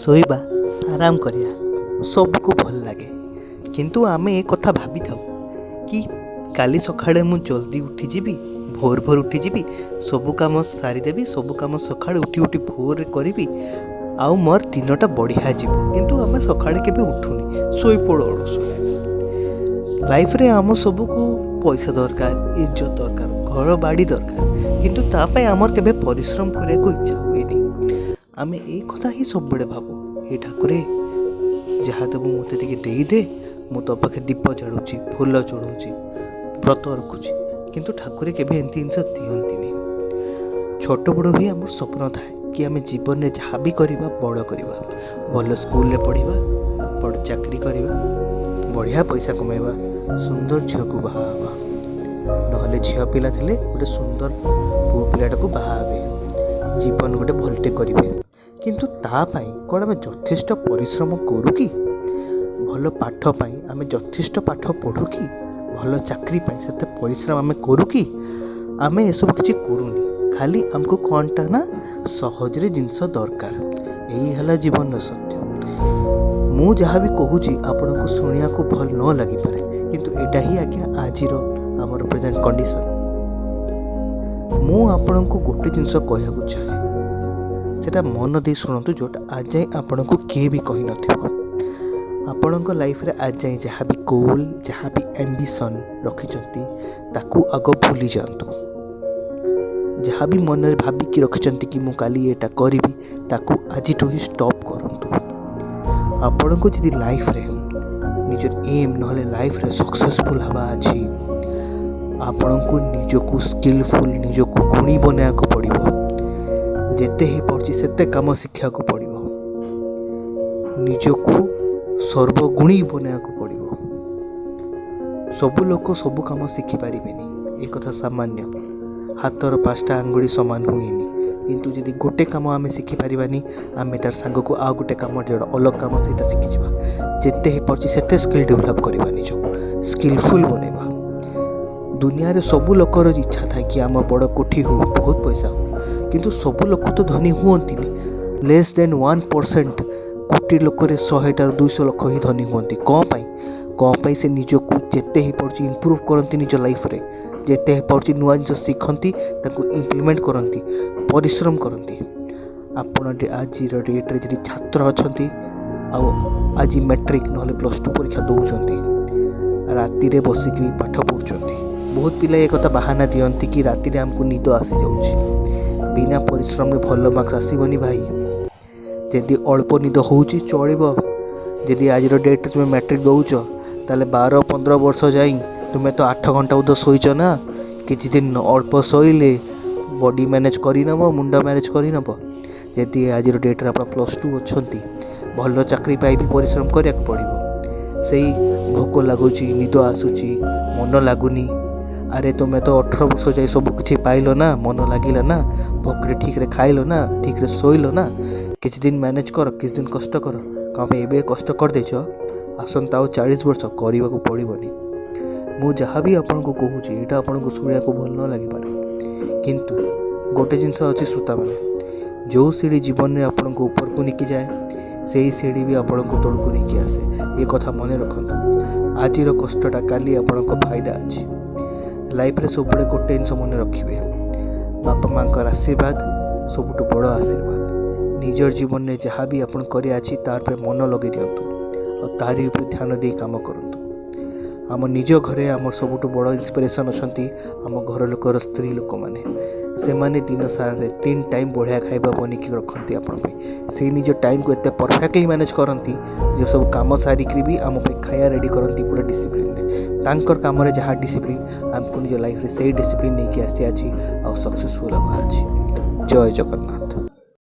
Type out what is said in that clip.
ଶୋଇବା ଆରାମ କରିବା ସବୁକୁ ଭଲ ଲାଗେ, କିନ୍ତୁ ଆମେ ଏ କଥା ଭାବିଥାଉ କି କାଲି ସକାଳେ ମୁଁ ଜଲ୍ଦି ଉଠିଯିବି, ଭୋର ଭୋର ଉଠିଯିବି, ସବୁ କାମ ସାରିଦେବି, ସବୁ କାମ ସକାଳେ ଉଠି ଉଠି ଭୋରରେ କରିବି, ଆଉ ମୋର ଦିନଟା ବଢ଼ିଆ ଯିବ। କିନ୍ତୁ ଆମେ ସକାଳେ କେବେ ଉଠୁନି, ଶୋଇପଡ଼ୁ ଅଳସୁଆ। ଲାଇଫରେ ଆମ ସବୁକୁ ପଇସା ଦରକାର, ଇଜ୍ଜତ ଦରକାର, ଘର ବାଡ଼ି ଦରକାର, କିନ୍ତୁ ତା ପାଇଁ ଆମର କେବେ ପରିଶ୍ରମ କରିବାକୁ ଇଚ୍ଛା ହୁଏନି। ଆମେ ଏଇ କଥା ହିଁ ସବୁବେଳେ ଭାବୁ, ହେ ଠାକୁରେ ଯାହା ଦେବୁ ମୋତେ ଟିକେ ଦେଇଦେ, ମୁଁ ତୋ ପାଖେ ଦୀପ ଜାଳୁଛି, ଫୁଲ ଚଢ଼ଉଛି, ବ୍ରତ ରଖୁଛି, କିନ୍ତୁ ଠାକୁରେ କେବେ ଏମିତି ଜିନିଷ ଦିଅନ୍ତିନି। ଛୋଟ ବଡ଼ ହିଁ ଆମର ସ୍ୱପ୍ନ ଥାଏ କି ଆମେ ଜୀବନରେ ଯାହା ବି କରିବା ବଡ଼ କରିବା, ଭଲ ସ୍କୁଲରେ ପଢ଼ିବା, ବଡ଼ ଚାକିରି କରିବା, ବଢ଼ିଆ ପଇସା କମାଇବା, ସୁନ୍ଦର ଝିଅକୁ ବାହା ହେବା, ନହେଲେ ଝିଅ ପିଲା ଥିଲେ ଗୋଟେ ସୁନ୍ଦର ପୁଅ ପିଲାଟାକୁ ବାହା ହେବେ, ଜୀବନ ଗୋଟେ ଭଲଟେ କରିବେ। କିନ୍ତୁ ତା ପାଇଁ କ'ଣ ଆମେ ଯଥେଷ୍ଟ ପରିଶ୍ରମ କରୁ କି? ଭଲ ପାଠ ପାଇଁ ଆମେ ଯଥେଷ୍ଟ ପାଠ ପଢ଼ୁ କି? ଭଲ ଚାକିରି ପାଇଁ ସେତେ ପରିଶ୍ରମ ଆମେ କରୁ କି? ଆମେ ଏସବୁ କିଛି କରୁନି, ଖାଲି ଆମକୁ କ'ଣଟା ନା ସହଜରେ ଜିନିଷ ଦରକାର। ଏଇ ହେଲା ଜୀବନର ସତ୍ୟ। ମୁଁ ଯାହା ବି କହୁଛି ଆପଣଙ୍କୁ ଶୁଣିବାକୁ ଭଲ ନ ଲାଗିପାରେ, କିନ୍ତୁ ଏଇଟା ହିଁ ଆଜ୍ଞା ଆଜିର ଆମର ପ୍ରେଜେଣ୍ଟ କଣ୍ଡିସନ୍। ମୁଁ ଆପଣଙ୍କୁ ଗୋଟେ ଜିନିଷ କହିବାକୁ ଚାହେଁ, ସେଇଟା ମନ ଦେଇ ଶୁଣନ୍ତୁ, ଯେଉଁଟା ଆଜି ଯାଏଁ ଆପଣଙ୍କୁ କିଏ ବି କହିନଥିବ। ଆପଣଙ୍କ ଲାଇଫରେ ଆଜି ଯାଏଁ ଯାହା ବି ଗୋଲ୍, ଯାହା ବି ଆମ୍ବିସନ୍ ରଖିଛନ୍ତି, ତାକୁ ଆଗ ଭୁଲି ଯାଆନ୍ତୁ। ଯାହା ବି ମନରେ ଭାବିକି ରଖିଛନ୍ତି କି ମୁଁ କାଲି ଏଇଟା କରିବି, ତାକୁ ଆଜିଠୁ ହିଁ ଷ୍ଟପ୍ କରନ୍ତୁ। ଆପଣଙ୍କୁ ଯଦି ଲାଇଫରେ ନିଜର ଏମ୍ ନହେଲେ ଲାଇଫରେ ସକ୍ସେସଫୁଲ୍ ହେବା ଅଛି, ଆପଣଙ୍କୁ ନିଜକୁ ସ୍କିଲଫୁଲ୍, ନିଜକୁ ଗୁଣୀ ବନାଇବାକୁ ପଡ଼ିବ। ଯେତେ ହେଇପାରୁଛି ସେତେ କାମ ଶିଖିବାକୁ ପଡ଼ିବ, ନିଜକୁ ସର୍ବଗୁଣୀ ବନାଇବାକୁ ପଡ଼ିବ। ସବୁ ଲୋକ ସବୁ କାମ ଶିଖିପାରିବେନି, ଏ କଥା ସାମାନ୍ୟ। ହାତର 5ଟା ଆଙ୍ଗୁଳି ସମାନ ହୁଏନି, କିନ୍ତୁ ଯଦି ଗୋଟେ କାମ ଆମେ ଶିଖିପାରିବାନି, ଆମେ ତାର ସାଙ୍ଗକୁ ଆଉ ଗୋଟେ କାମ, ଯେଉଁଟା ଅଲଗା କାମ, ସେଇଟା ଶିଖିଯିବା। ଯେତେ ହେଇପାରୁଛି ସେତେ ସ୍କିଲ୍ ଡେଭଲପ୍ କରିବା, ନିଜକୁ ସ୍କିଲଫୁଲ୍ ବନେଇବା। ଦୁନିଆରେ ସବୁ ଲୋକର ଇଚ୍ଛା ଥାଏ କି ଆମ ବଡ଼ କୋଠି ହଉ, ବହୁତ ପଇସା ହଉ, କିନ୍ତୁ ସବୁ ଲୋକ ତ ଧନୀ ହୁଅନ୍ତିନି। ଲେସ୍ ଦେନ୍ 1% କୋଟି ଲୋକରେ 100ଟାରୁ 200 ଲୋକ ହିଁ ଧନୀ ହୁଅନ୍ତି। କ'ଣ ପାଇଁ ସେ ନିଜକୁ ଯେତେ ହେଇପାରୁଛି ଇମ୍ପ୍ରୁଭ୍ କରନ୍ତି ନିଜ ଲାଇଫରେ, ଯେତେ ହେଇପାରୁଛି ନୂଆ ଜିନିଷ ଶିଖନ୍ତି, ତାକୁ ଇମ୍ପ୍ଲିମେଣ୍ଟ କରନ୍ତି, ପରିଶ୍ରମ କରନ୍ତି। ଆପଣ ଆଜିର ଡେଟ୍ରେ ଯଦି ଛାତ୍ର ଅଛନ୍ତି, ଆଉ ଆଜି ମ୍ୟାଟ୍ରିକ୍ ନହେଲେ +2 ପରୀକ୍ଷା ଦେଉଛନ୍ତି, ରାତିରେ ବସିକି ପାଠ ପଢ଼ୁଛନ୍ତି, ବହୁତ ପିଲା ଏ କଥା ବାହାନା ଦିଅନ୍ତି କି ରାତିରେ ଆମକୁ ନିଦ ଆସିଯାଉଛି। ବିନା ପରିଶ୍ରମରେ ଭଲ ମାର୍କସ୍ ଆସିବନି ଭାଇ। ଯଦି ଅଳ୍ପ ନିଦ ହେଉଛି ଚଳିବ। ଯଦି ଆଜିର ଡେଟ୍ରେ ତୁମେ ମ୍ୟାଟ୍ରିକ୍ ଦେଉଛ, ତାହେଲେ 12-15 ବର୍ଷ ଯାଇ ତୁମେ ତ 8 ଘଣ୍ଟା ବୋଧେ ଶୋଇଛ ନା। କିଛି ଦିନ ଅଳ୍ପ ଶୋଇଲେ ବଡ଼ି ମ୍ୟାନେଜ୍ କରିନେବ, ମୁଣ୍ଡ ମ୍ୟାନେଜ୍ କରିନେବ। ଯଦି ଆଜିର ଡେଟ୍ରେ ଆପଣ +2 ଅଛନ୍ତି, ଭଲ ଚାକିରି ପାଇଁ ବି ପରିଶ୍ରମ କରିବାକୁ ପଡ଼ିବ। ସେଇ ଭୋକ ଲାଗୁଛି, ନିଦ ଆସୁଛି, ମନ ଲାଗୁନି, ଆରେ ତୁମେ ତ 18 ବର୍ଷ ଯାଇ ସବୁ କିଛି ପାଇଲ ନା, ମନ ଲାଗିଲା ନା, ଭୋକରେ ଠିକ୍ରେ ଖାଇଲ ନା, ଠିକ୍ରେ ଶୋଇଲ ନା। କିଛି ଦିନ ମ୍ୟାନେଜ୍ କର, କିଛି ଦିନ କଷ୍ଟ କର। କ'ଣ ପାଇଁ ଏବେ କଷ୍ଟ କରିଦେଇଛ, ଆସନ୍ତା ଆଉ 40 ବର୍ଷ କରିବାକୁ ପଡ଼ିବନି। ମୁଁ ଯାହା ବି ଆପଣଙ୍କୁ କହୁଛି, ଏଇଟା ଆପଣଙ୍କୁ ଶୁଣିବାକୁ ଭଲ ନ ଲାଗିପାରେ, କିନ୍ତୁ ଗୋଟେ ଜିନିଷ ଅଛି ଶ୍ରୋତାମାନେ, ଯେଉଁ ସିଡ଼ି ଜୀବନରେ ଆପଣଙ୍କୁ ଉପରକୁ ନେଇକି ଯାଏ, ସେଇ ସିଡ଼ି ବି ଆପଣଙ୍କୁ ତଳକୁ ନେଇକି ଆସେ। ଏ କଥା ମନେ ରଖନ୍ତୁ। ଆଜିର କଷ୍ଟଟା କାଲି ଆପଣଙ୍କ ଫାଇଦା ଅଛି। ଲାଇଫରେ ସବୁବେଳେ ଗୋଟେ ଜିନିଷ ମନେ ରଖିବେ, ବାପା ମାଆଙ୍କର ଆଶୀର୍ବାଦ ସବୁଠୁ ବଡ଼ ଆଶୀର୍ବାଦ। ନିଜର ଜୀବନରେ ଯାହା ବି ଆପଣ କରିବା ଅଛି, ତାର ଉପରେ ମନ ଲଗାଇ ଦିଅନ୍ତୁ, ଆଉ ତାରି ଉପରେ ଧ୍ୟାନ ଦେଇ କାମ କରନ୍ତୁ। ଆମ ନିଜ ଘରେ ଆମର ସବୁଠୁ ବଡ଼ ଇନ୍ସପିରେସନ୍ ଅଛନ୍ତି ଆମ ଘର ଲୋକର ସ୍ତ୍ରୀ ଲୋକମାନେ। ସେମାନେ ଦିନ ସାରାରେ 3 ଟାଇମ୍ ବଢ଼ିଆ ଖାଇବା ବନେଇକି ରଖନ୍ତି ଆପଣ ପାଇଁ। ସେଇ ନିଜ ଟାଇମ୍କୁ ଏତେ ପରଫେକ୍ଟଲି ମ୍ୟାନେଜ୍ କରନ୍ତି, ଯେ ସବୁ କାମ ସାରିକିରି ବି ଆମ ପାଇଁ ଖାଇବା ରେଡ଼ି କରନ୍ତି ପୁରା ଡିସିପ୍ଲିନ୍ରେ। ତାଙ୍କର କାମରେ ଯାହା ଡିସିପ୍ଲିନ୍, ଆମକୁ ନିଜ ଲାଇଫରେ ସେଇ ଡିସିପ୍ଲିନ୍ ନେଇକି ଆସିବା ଅଛି, ଆଉ ସକ୍ସେସଫୁଲ୍ ହେବା ଅଛି। ଜୟ ଜଗନ୍ନାଥ।